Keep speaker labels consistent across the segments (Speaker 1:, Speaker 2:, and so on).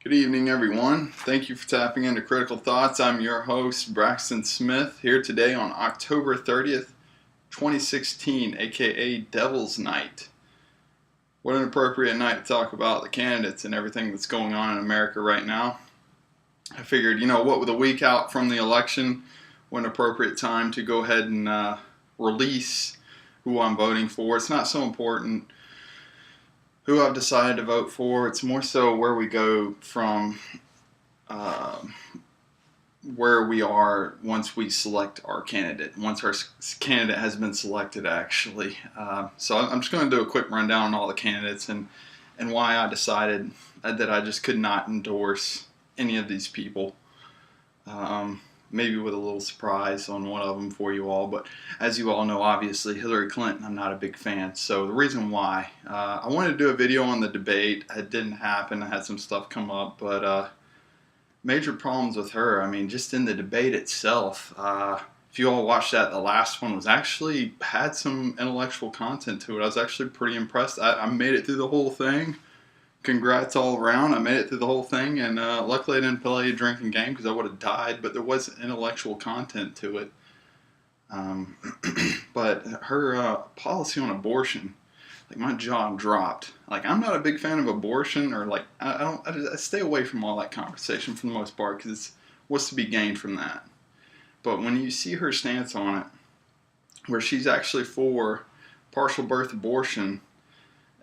Speaker 1: Good evening, everyone. Thank you for tapping into Critical Thoughts. I'm your host, Braxton Smith, here today on October 30th, 2016, aka Devil's Night. What an appropriate night to talk about the candidates and everything that's going on in America right now. I figured, what with a week out from the election, what an appropriate time to go ahead and release who I'm voting for. It's not so important who I've decided to vote for. It's more so where we go from uh, where we are once we select our candidate, once our candidate has been selected, actually. So I'm just going to do a quick rundown on all the candidates and why I decided that I just could not endorse any of these people. Maybe with a little surprise on one of them for you all, but as you all know, obviously Hillary Clinton, I'm not a big fan. So the reason why, I wanted to do a video on the debate. It didn't happen. I had some stuff come up, but major problems with her. I mean, just in the debate itself. If you all watched that, the last one was actually had some intellectual content to it. I was actually pretty impressed. I made it through the whole thing. Congrats all around. I made it through the whole thing, and luckily I didn't play a drinking game because I would have died, but there was intellectual content to it. But her policy on abortion, like, my jaw dropped. Like, I'm not a big fan of abortion, or like, I stay away from all that conversation for the most part because what's to be gained from that? But when you see her stance on it, where she's actually for partial birth abortion,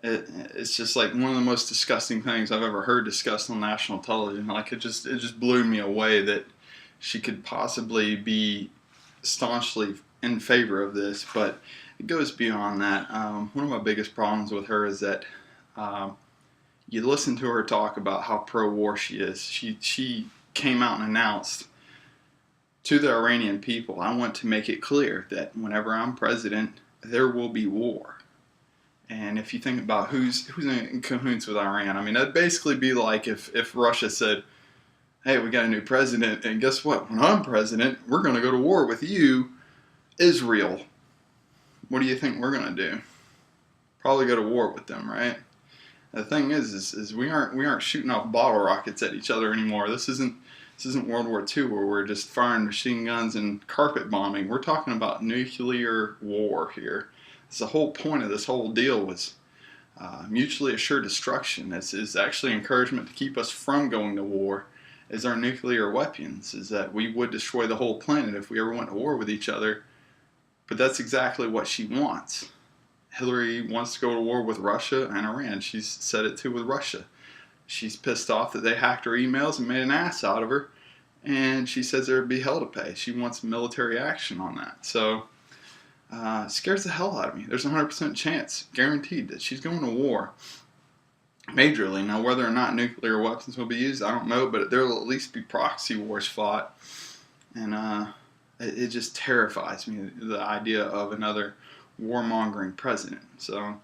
Speaker 1: it's just like one of the most disgusting things I've ever heard discussed on national television. Like, it just blew me away that she could possibly be staunchly in favor of this, but it goes beyond that. One of my biggest problems with her is that you listen to her talk about how pro-war she is. She came out and announced to the Iranian people, I want to make it clear that whenever I'm president, there will be war. And if you think about who's in cahoots with Iran, I mean, that'd basically be like if Russia said, hey, we got a new president, and guess what? When I'm president, we're going to go to war with you, Israel. What do you think we're going to do? Probably go to war with them, right? The thing is we aren't shooting off bottle rockets at each other anymore. This isn't World War II where we're just firing machine guns and carpet bombing. We're talking about nuclear war here. The whole point of this whole deal was mutually assured destruction. This is actually encouragement to keep us from going to war. Is our nuclear weapons, is that we would destroy the whole planet if we ever went to war with each other. But that's exactly what she wants. Hillary wants to go to war with Russia and Iran. She's said it too with Russia. She's pissed off that they hacked her emails and made an ass out of her. And she says there would be hell to pay. She wants military action on that. So scares the hell out of me. There's a 100% chance, guaranteed, that she's going to war. Majorly. Now, whether or not nuclear weapons will be used, I don't know, but there will at least be proxy wars fought. And it just terrifies me, the idea of another warmongering president. So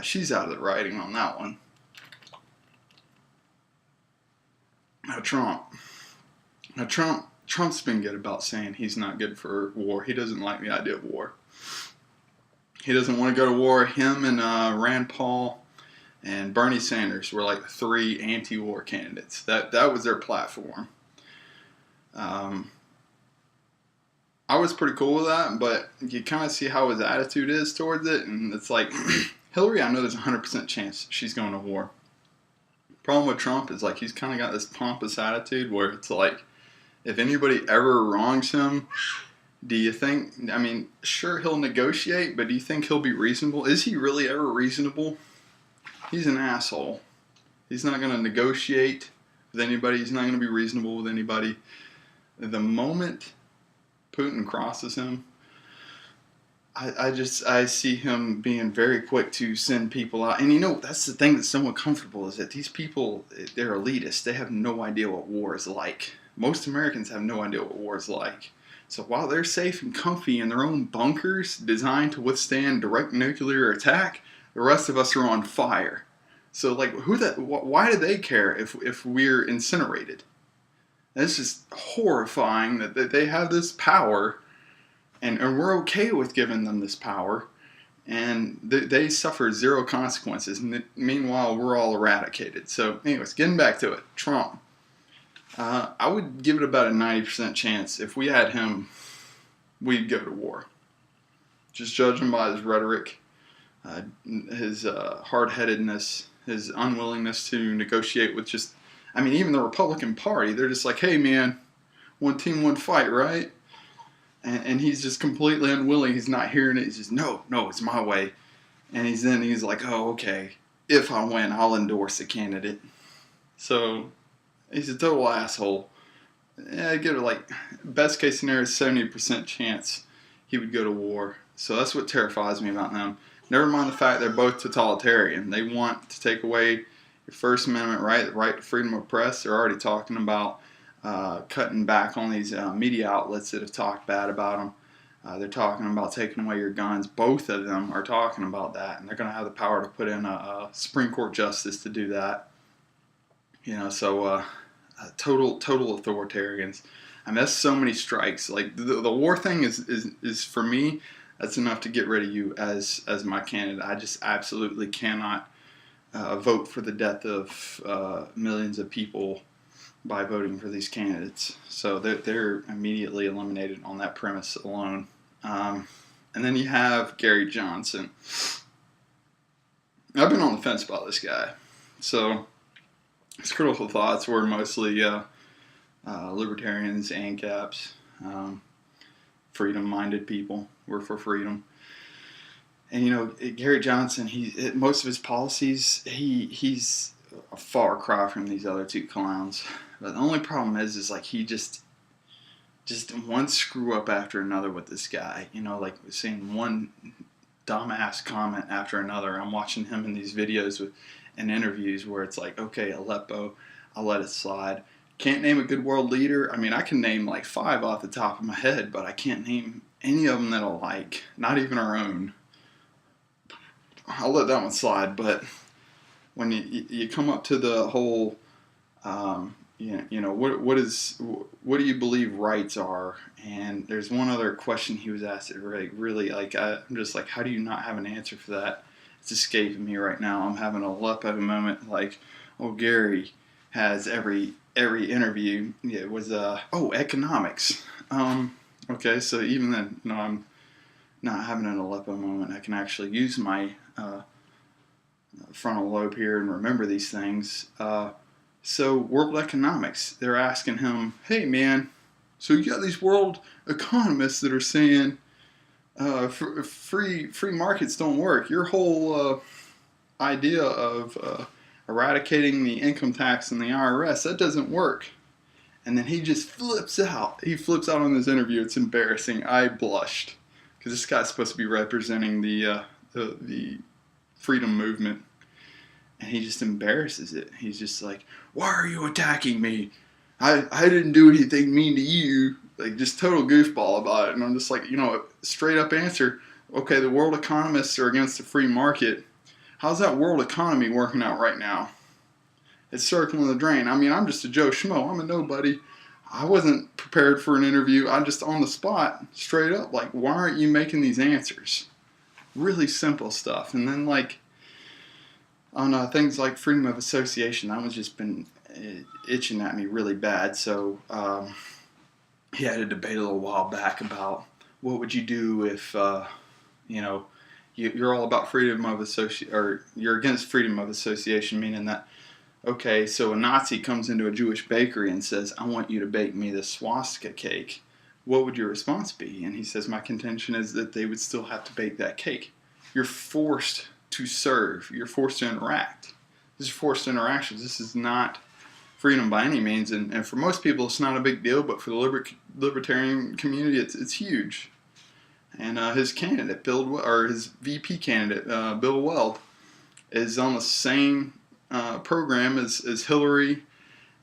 Speaker 1: she's out of the writing on that one. Now, Trump's been good about saying he's not good for war. He doesn't like the idea of war. He doesn't want to go to war. Him and Rand Paul and Bernie Sanders were like three anti-war candidates. That was their platform. I was pretty cool with that, but you kind of see how his attitude is towards it, and it's like, Hillary, I know there's a 100% chance she's going to war. Problem with Trump is, like, he's kind of got this pompous attitude where it's like, if anybody ever wrongs him, do you think, I mean, sure, he'll negotiate, but do you think he'll be reasonable? Is he really ever reasonable? He's an asshole. He's not going to negotiate with anybody. He's not going to be reasonable with anybody. The moment Putin crosses him, I see him being very quick to send people out. And that's the thing that's somewhat comfortable, is that these people, they're elitists. They have no idea what war is like. Most Americans have no idea what war is like. So while they're safe and comfy in their own bunkers designed to withstand direct nuclear attack, the rest of us are on fire. So, like, why do they care if we're incinerated? And it's just horrifying that they have this power, and we're okay with giving them this power, and they suffer zero consequences. And meanwhile, we're all eradicated. So, anyways, getting back to it, Trump. I would give it about a 90% chance if we had him, we'd go to war. Just judging by his rhetoric, his hard-headedness, his unwillingness to negotiate with even the Republican Party, they're just like, hey man, one team, one fight, right? And he's just completely unwilling. He's not hearing it. He's just, no, it's my way. And he's like, oh, okay, if I win, I'll endorse the candidate. So he's a total asshole. I give it best case scenario, 70% chance he would go to war. So that's what terrifies me about them. Never mind the fact they're both totalitarian. They want to take away your First Amendment right, the right to freedom of press. They're already talking about cutting back on these media outlets that have talked bad about them. They're talking about taking away your guns. Both of them are talking about that, and they're going to have the power to put in a Supreme Court justice to do that. Total authoritarians. I mean, that's so many strikes. Like the war thing is for me, that's enough to get rid of you as my candidate. I just absolutely cannot vote for the death of millions of people by voting for these candidates. So they're immediately eliminated on that premise alone. And then you have Gary Johnson. I've been on the fence about this guy. So his critical thoughts were mostly libertarians, ANCAPs, freedom-minded people. We're for freedom. And Gary Johnson, most of his policies, he's a far cry from these other two clowns. But the only problem is like he just one screw up after another with this guy. Like seeing one dumbass comment after another. I'm watching him in these videos and interviews where it's like, okay, Aleppo, I'll let it slide. Can't name a good world leader. I mean, I can name like 5 off the top of my head, but I can't name any of them that I like. Not even our own. I'll let that one slide. But when you come up to the whole, what do you believe rights are? And there's one other question he was asked that really like, I'm just like, how do you not have an answer for that? It's escaping me right now. I'm having a Aleppo moment. Like, Gary has every interview. It was economics. Okay, so even then, I'm not having an Aleppo moment. I can actually use my frontal lobe here and remember these things. So world economics, they're asking him, hey man, so you got these world economists that are saying free markets don't work. Your whole idea of eradicating the income tax and the IRS, that doesn't work. And then he just flips out. He flips out on this interview. It's embarrassing. I blushed because this guy's supposed to be representing the freedom movement, and he just embarrasses it. He's just like, "Why are you attacking me? I didn't do anything mean to you." Like, just total goofball about it. And I'm just like, straight up answer. Okay, the world economists are against the free market. How's that world economy working out right now? It's circling the drain. I mean, I'm just a Joe Schmo. I'm a nobody. I wasn't prepared for an interview. I just on the spot, straight up, like, why aren't you making these answers? Really simple stuff. And then, like, on things like freedom of association, that one's just been itching at me really bad. So he had a debate a little while back about what would you do if, you're all about freedom of association, or you're against freedom of association, meaning that, okay, so a Nazi comes into a Jewish bakery and says, I want you to bake me this swastika cake. What would your response be? And he says, my contention is that they would still have to bake that cake. You're forced to serve. You're forced to interact. This is forced interactions. This is not freedom by any means. And for most people, it's not a big deal, but for the libertarian community, it's huge. And his candidate, his VP candidate, Bill Weld, is on the same program as Hillary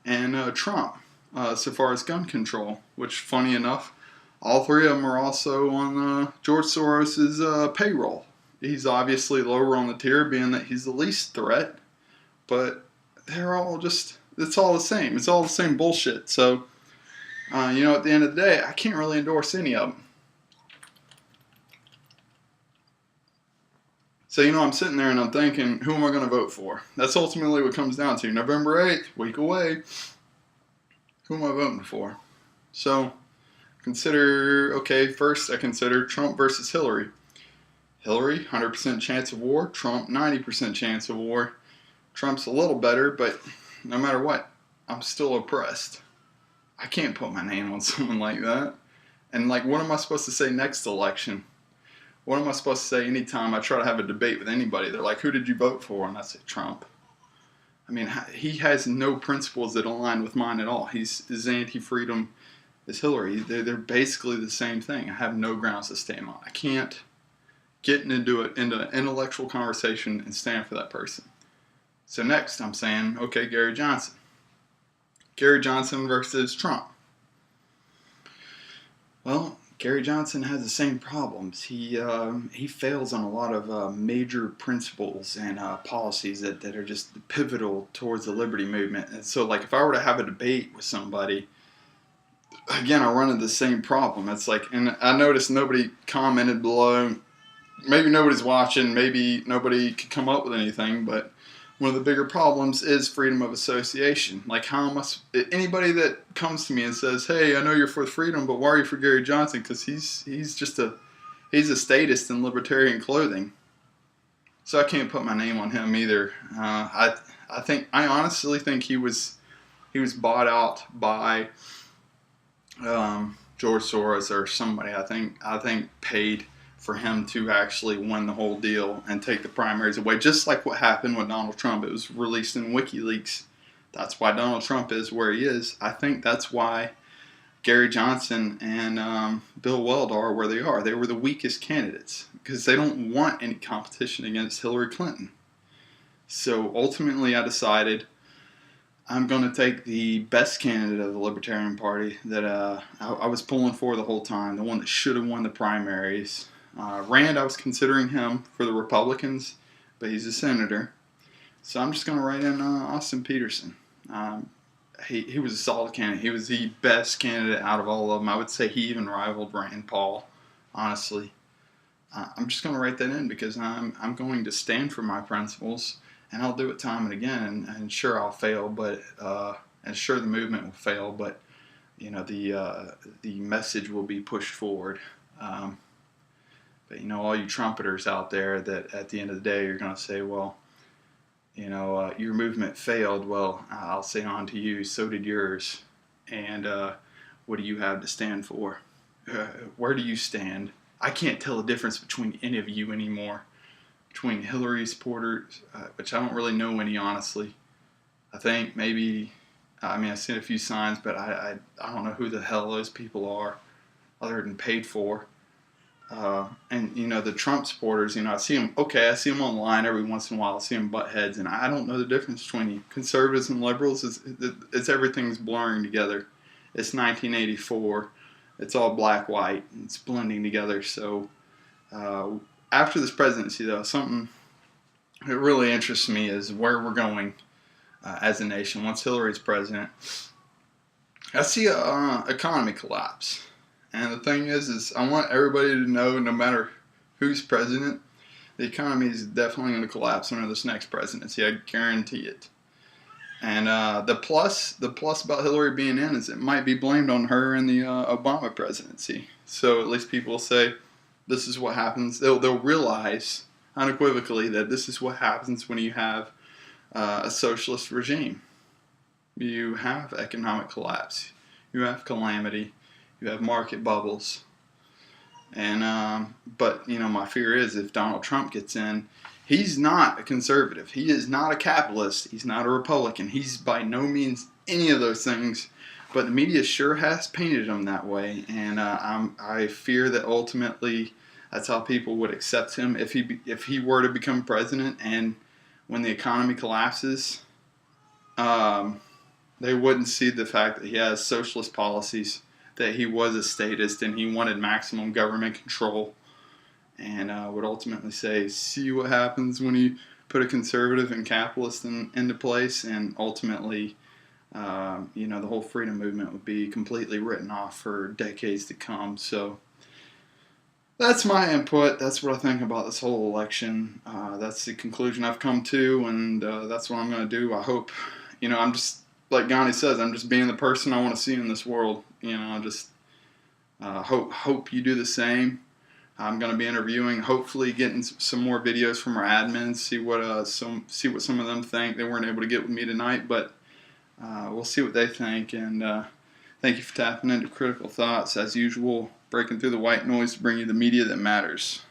Speaker 1: and Trump so far as gun control, which, funny enough, all three of them are also on George Soros's payroll. He's obviously lower on the tier, being that he's the least threat, but they're all it's all the same. It's all the same bullshit. So, at the end of the day, I can't really endorse any of them. So, I'm sitting there and I'm thinking, who am I going to vote for? That's ultimately what comes down to. November 8th, week away. Who am I voting for? So, first I consider Trump versus Hillary. Hillary, 100% chance of war. Trump, 90% chance of war. Trump's a little better, but no matter what, I'm still oppressed. I can't put my name on someone like that. And, what am I supposed to say next election? What am I supposed to say anytime I try to have a debate with anybody? They're like, who did you vote for? And I say, Trump. I mean, he has no principles that align with mine at all. His anti-freedom is Hillary. They're basically the same thing. I have no grounds to stand on. I can't get into an intellectual conversation and stand for that person. So next, I'm saying, okay, Gary Johnson. Gary Johnson versus Trump. Well, Gary Johnson has the same problems. He fails on a lot of major principles and policies that are just pivotal towards the liberty movement. And so, if I were to have a debate with somebody, again, I run into the same problem. It's and I noticed nobody commented below. Maybe nobody's watching. Maybe nobody could come up with anything. But one of the bigger problems is freedom of association. How am I? Anybody that comes to me and says, "Hey, I know you're for freedom, but why are you for Gary Johnson?" Because he's a statist in libertarian clothing. So I can't put my name on him either. I honestly think he was bought out by George Soros or somebody. I think paid for him to actually win the whole deal and take the primaries away, just like what happened with Donald Trump. It was released in WikiLeaks. That's why Donald Trump is where he is. I think that's why Gary Johnson and Bill Weld are where they are. They were the weakest candidates because they don't want any competition against Hillary Clinton. So ultimately I decided I'm going to take the best candidate of the Libertarian Party that I was pulling for the whole time, the one that should have won the primaries. Rand, I was considering him for the Republicans, but he's a senator. So I'm just going to write in Austin Peterson. He was a solid candidate. He was the best candidate out of all of them. I would say he even rivaled Rand Paul, honestly. I'm just going to write that in because I'm going to stand for my principles, and I'll do it time and again. And sure, I'll fail, but and sure, the movement will fail, but the message will be pushed forward. But all you trumpeters out there that at the end of the day you're going to say, well, your movement failed. Well, I'll say on to you, so did yours. And what do you have to stand for? Where do you stand? I can't tell the difference between any of you anymore. Between Hillary supporters, which I don't really know any, honestly. I think maybe, I've seen a few signs, but I don't know who the hell those people are other than paid for. And the Trump supporters, I see them online every once in a while. I see them butt heads, and I don't know the difference between conservatives and liberals. It's everything's blurring together. It's 1984. It's all black, white. It's blending together. So after this presidency, though, something that really interests me is where we're going as a nation. Once Hillary's president, I see a economy collapse. And the thing is I want everybody to know, no matter who's president, the economy is definitely going to collapse under this next presidency. I guarantee it. And the plus about Hillary being in is it might be blamed on her in the Obama presidency. So at least people will say, this is what happens. They'll realize unequivocally that this is what happens when you have a socialist regime. You have economic collapse. You have calamity. You have market bubbles. And but my fear is if Donald Trump gets in, he's not a conservative. He is not a capitalist. He's not a Republican. He's by no means any of those things. But the media sure has painted him that way, and I fear that ultimately that's how people would accept him if he were to become president. And when the economy collapses, they wouldn't see the fact that he has socialist policies, that he was a statist and he wanted maximum government control, and would ultimately say, see what happens when you put a conservative and capitalist into place, and ultimately the whole freedom movement would be completely written off for decades to come. So that's my input. That's what I think about this whole election. That's the conclusion I've come to, and that's what I'm going to do. I hope, I'm just, like Gandhi says, I'm just being the person I want to see in this world. I just hope you do the same. I'm going to be interviewing, hopefully getting some more videos from our admins, see what some of them think. They weren't able to get with me tonight, but we'll see what they think. And thank you for tapping into Critical Thoughts. As usual, breaking through the white noise to bring you the media that matters.